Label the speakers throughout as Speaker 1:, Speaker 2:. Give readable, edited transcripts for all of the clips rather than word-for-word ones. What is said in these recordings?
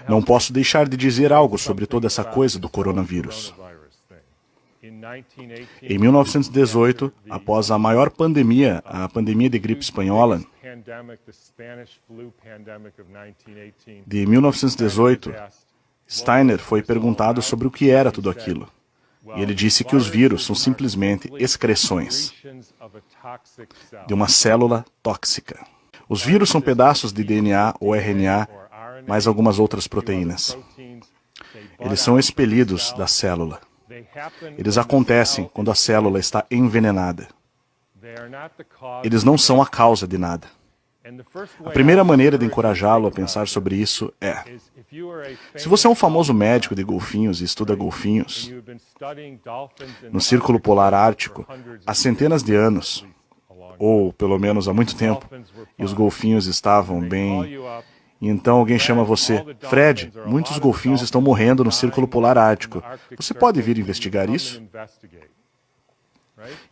Speaker 1: Não posso deixar de dizer algo sobre toda essa coisa do coronavírus. Em 1918, após a maior pandemia, a pandemia de gripe espanhola, de 1918, Steiner foi perguntado sobre o que era tudo aquilo. E ele disse que os vírus são simplesmente excreções de uma célula tóxica. Os vírus são pedaços de DNA ou RNA, mais algumas outras proteínas. Eles são expelidos da célula. Eles acontecem quando a célula está envenenada. Eles não são a causa de nada. A primeira maneira de encorajá-lo a pensar sobre isso é: se você é um famoso médico de golfinhos e estuda golfinhos no Círculo Polar Ártico há centenas de anos, ou pelo menos há muito tempo, e os golfinhos estavam bem... E então alguém chama você: Fred, muitos golfinhos estão morrendo no Círculo Polar Ártico. Você pode vir investigar isso?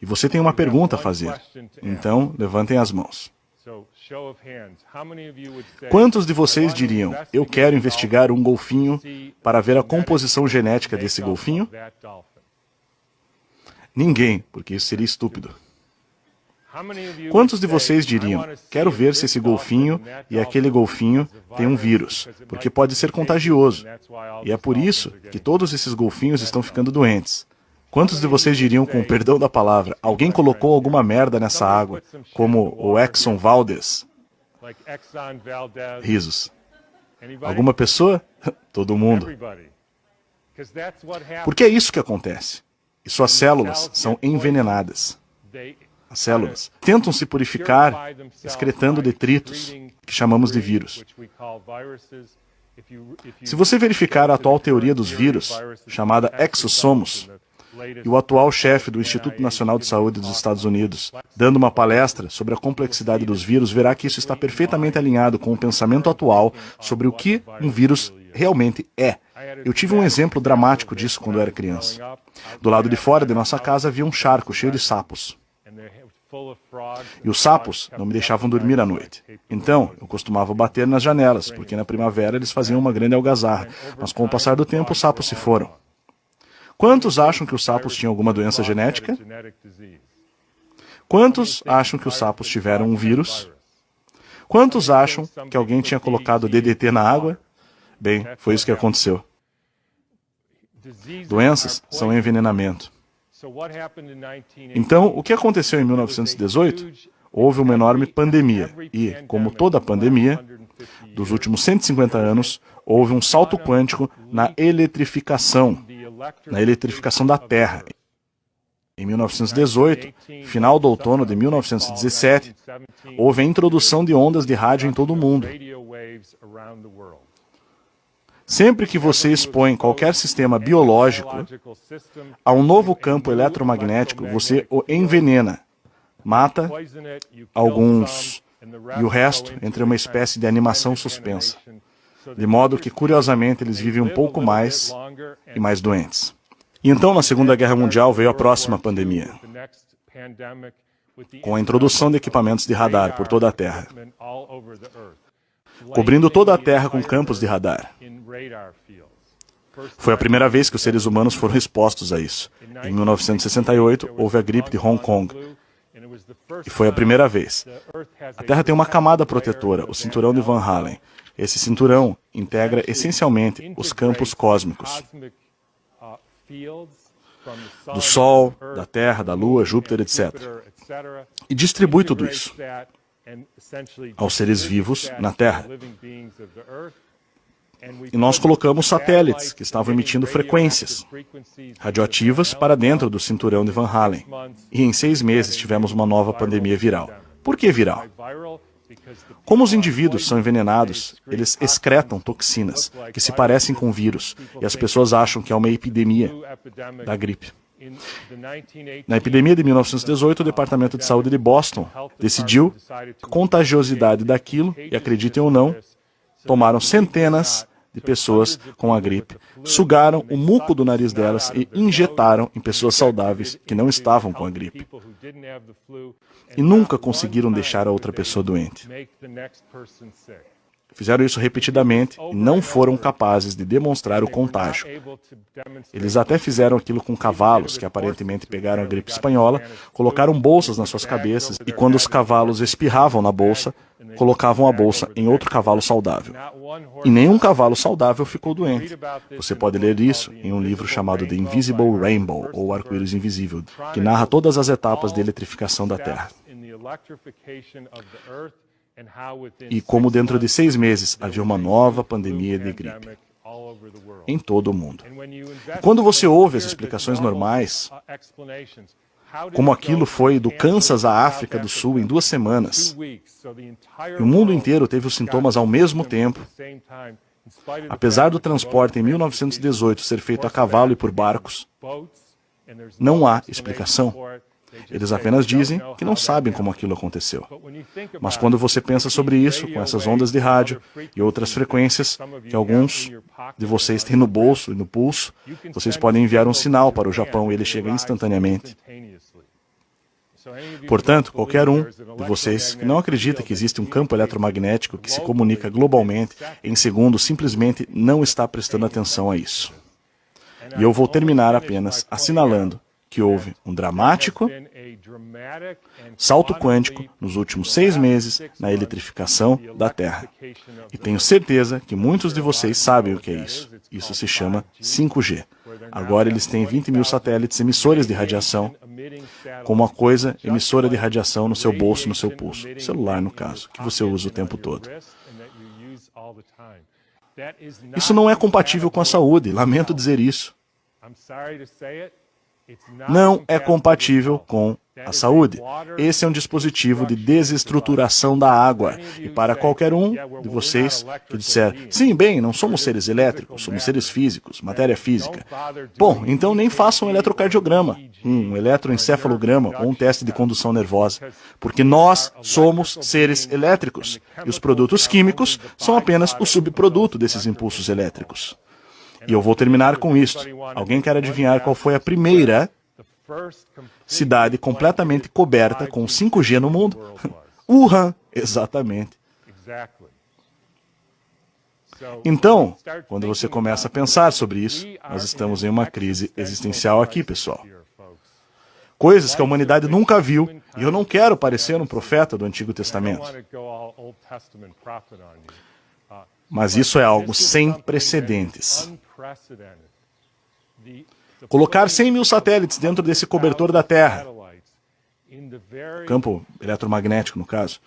Speaker 1: E você tem uma pergunta a fazer. Então, levantem as mãos. Quantos de vocês diriam: eu quero investigar um golfinho para ver a composição genética desse golfinho? Ninguém, porque isso seria estúpido. Quantos de vocês diriam: quero ver se esse golfinho e aquele golfinho têm um vírus, porque pode ser contagioso, e é por isso que todos esses golfinhos estão ficando doentes? Quantos de vocês diriam, com o perdão da palavra: alguém colocou alguma merda nessa água, como o Exxon Valdez? Risos. Alguma pessoa? Todo mundo. Porque é isso que acontece. E suas células são envenenadas. As células tentam se purificar excretando detritos, que chamamos de vírus. Se você verificar a atual teoria dos vírus, chamada exossomos, e o atual chefe do Instituto Nacional de Saúde dos Estados Unidos, dando uma palestra sobre a complexidade dos vírus, verá que isso está perfeitamente alinhado com o pensamento atual sobre o que um vírus realmente é. Eu tive um exemplo dramático disso quando eu era criança. Do lado de fora de nossa casa havia um charco cheio de sapos. E os sapos não me deixavam dormir à noite. Então, eu costumava bater nas janelas, porque na primavera eles faziam uma grande algazarra. Mas com o passar do tempo, os sapos se foram. Quantos acham que os sapos tinham alguma doença genética? Quantos acham que os sapos tiveram um vírus? Quantos acham que alguém tinha colocado DDT na água? Bem, foi isso que aconteceu. Doenças são envenenamento. Então, o que aconteceu em 1918? Houve uma enorme pandemia e, como toda pandemia, dos últimos 150 anos, houve um salto quântico na eletrificação da Terra. Em 1918, final do outono de 1917, houve a introdução de ondas de rádio em todo o mundo. Sempre que você expõe qualquer sistema biológico a um novo campo eletromagnético, você o envenena, mata alguns e o resto entra em uma espécie de animação suspensa. De modo que, curiosamente, eles vivem um pouco mais e mais doentes. E então, na Segunda Guerra Mundial, veio a próxima pandemia, com a introdução de equipamentos de radar por toda a Terra, cobrindo toda a Terra com campos de radar. Foi a primeira vez que os seres humanos foram expostos a isso. Em 1968, houve a gripe de Hong Kong. E foi a primeira vez. A Terra tem uma camada protetora, o cinturão de Van Allen. Esse cinturão integra essencialmente os campos cósmicos do Sol, da Terra, da Lua, Júpiter, etc. E distribui tudo isso aos seres vivos na Terra. E nós colocamos satélites que estavam emitindo frequências radioativas para dentro do cinturão de Van Allen. E em 6 meses tivemos uma nova pandemia viral. Por que viral? Como os indivíduos são envenenados, eles excretam toxinas que se parecem com vírus, e as pessoas acham que é uma epidemia da gripe. Na epidemia de 1918, o Departamento de Saúde de Boston decidiu a contagiosidade daquilo, e acreditem ou não, tomaram centenas de pessoas com a gripe, sugaram o muco do nariz delas e injetaram em pessoas saudáveis que não estavam com a gripe. E nunca conseguiram deixar a outra pessoa doente. Fizeram isso repetidamente e não foram capazes de demonstrar o contágio. Eles até fizeram aquilo com cavalos, que aparentemente pegaram a gripe espanhola, colocaram bolsas nas suas cabeças e quando os cavalos espirravam na bolsa, colocavam a bolsa em outro cavalo saudável. E nenhum cavalo saudável ficou doente. Você pode ler isso em um livro chamado The Invisible Rainbow, ou Arco-Íris Invisível, que narra todas as etapas de eletrificação da Terra. E como dentro de 6 meses havia uma nova pandemia de gripe em todo o mundo. E quando você ouve as explicações normais, como aquilo foi do Kansas à África do Sul em 2 semanas, e o mundo inteiro teve os sintomas ao mesmo tempo, apesar do transporte em 1918 ser feito a cavalo e por barcos, não há explicação. Eles apenas dizem que não sabem como aquilo aconteceu. Mas quando você pensa sobre isso, com essas ondas de rádio e outras frequências que alguns de vocês têm no bolso e no pulso, vocês podem enviar um sinal para o Japão e ele chega instantaneamente. Portanto, qualquer um de vocês que não acredita que existe um campo eletromagnético que se comunica globalmente em segundos simplesmente não está prestando atenção a isso. E eu vou terminar apenas assinalando que houve um dramático salto quântico nos últimos 6 meses na eletrificação da Terra. E tenho certeza que muitos de vocês sabem o que é isso. Isso se chama 5G. Agora eles têm 20 mil satélites emissores de radiação, com uma coisa emissora de radiação no seu bolso, no seu pulso. Celular, no caso, que você usa o tempo todo. Isso não é compatível com a saúde, lamento dizer isso. Não é compatível com a saúde. Esse é um dispositivo de desestruturação da água. E para qualquer um de vocês que disser, sim, bem, não somos seres elétricos, somos seres físicos, matéria física. Bom, então nem façam um eletrocardiograma, um eletroencefalograma ou um teste de condução nervosa. Porque nós somos seres elétricos. E os produtos químicos são apenas o subproduto desses impulsos elétricos. E eu vou terminar com isso. Alguém quer adivinhar qual foi a primeira cidade completamente coberta com 5G no mundo? Wuhan, exatamente. Então, quando você começa a pensar sobre isso, nós estamos em uma crise existencial aqui, pessoal. Coisas que a humanidade nunca viu, e eu não quero parecer um profeta do Antigo Testamento. Mas isso é algo sem precedentes. Colocar 100 mil satélites dentro desse cobertor da Terra, campo eletromagnético no caso.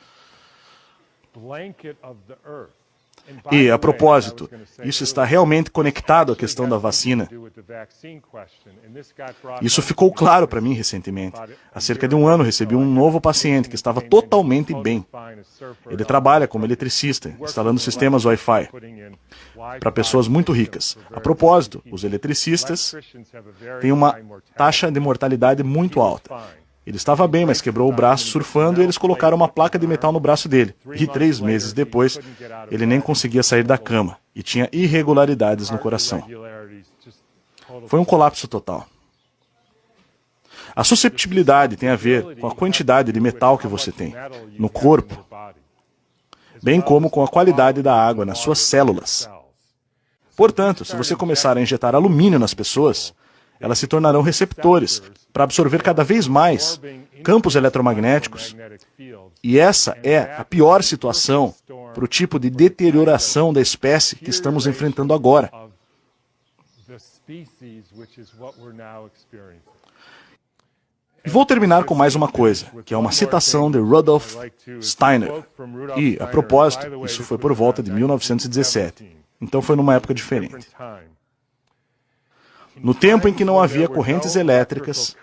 Speaker 1: E, a propósito, isso está realmente conectado à questão da vacina. Isso ficou claro para mim recentemente. Há cerca de 1 ano recebi um novo paciente que estava totalmente bem. Ele trabalha como eletricista, instalando sistemas Wi-Fi para pessoas muito ricas. A propósito, os eletricistas têm uma taxa de mortalidade muito alta. Ele estava bem, mas quebrou o braço surfando e eles colocaram uma placa de metal no braço dele. E 3 meses depois, ele nem conseguia sair da cama e tinha irregularidades no coração. Foi um colapso total. A susceptibilidade tem a ver com a quantidade de metal que você tem no corpo, bem como com a qualidade da água nas suas células. Portanto, se você começar a injetar alumínio nas pessoas, elas se tornarão receptores para absorver cada vez mais campos eletromagnéticos. E essa é a pior situação para o tipo de deterioração da espécie que estamos enfrentando agora. E vou terminar com mais uma coisa, que é uma citação de Rudolf Steiner. E, a propósito, isso foi por volta de 1917. Então foi numa época diferente. No tempo em que não havia correntes elétricas,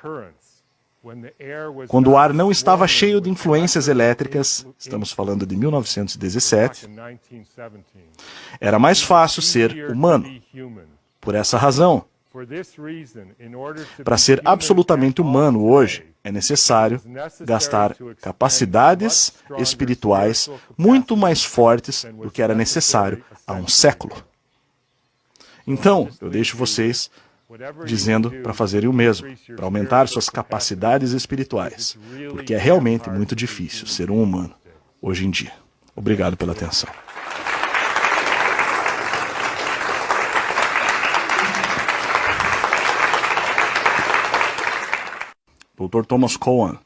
Speaker 1: quando o ar não estava cheio de influências elétricas, estamos falando de 1917, era mais fácil ser humano. Por essa razão, para ser absolutamente humano hoje, é necessário gastar capacidades espirituais muito mais fortes do que era necessário há um século. Então, eu deixo vocês dizendo para fazerem o mesmo, para aumentar suas capacidades espirituais, porque é realmente muito difícil ser um humano hoje em dia. Obrigado pela atenção. Dr. Thomas Cowan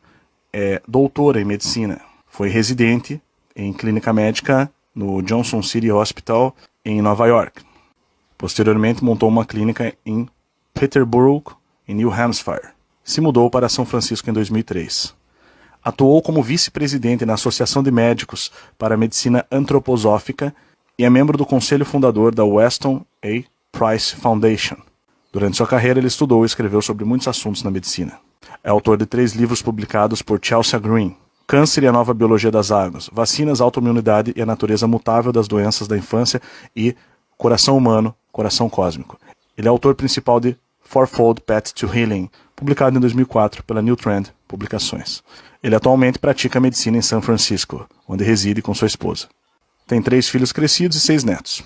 Speaker 1: é doutor em medicina. Foi residente em clínica médica no Johnson City Hospital, em Nova York. Posteriormente, montou uma clínica em Peterborough, em New Hampshire. Se mudou para São Francisco em 2003. Atuou como vice-presidente na Associação de Médicos para a Medicina Antroposófica e é membro do conselho fundador da Weston A. Price Foundation. Durante sua carreira, ele estudou e escreveu sobre muitos assuntos na medicina. É autor de 3 livros publicados por Chelsea Green: Câncer e a Nova Biologia das Águas, Vacinas, Autoimunidade e a Natureza Mutável das Doenças da Infância e Coração Humano, Coração Cósmico. Ele é autor principal de Fourfold Path to Healing, publicado em 2004 pela New Trend Publicações. Ele atualmente pratica medicina em São Francisco, onde reside com sua esposa. Tem 3 filhos crescidos e 6 netos.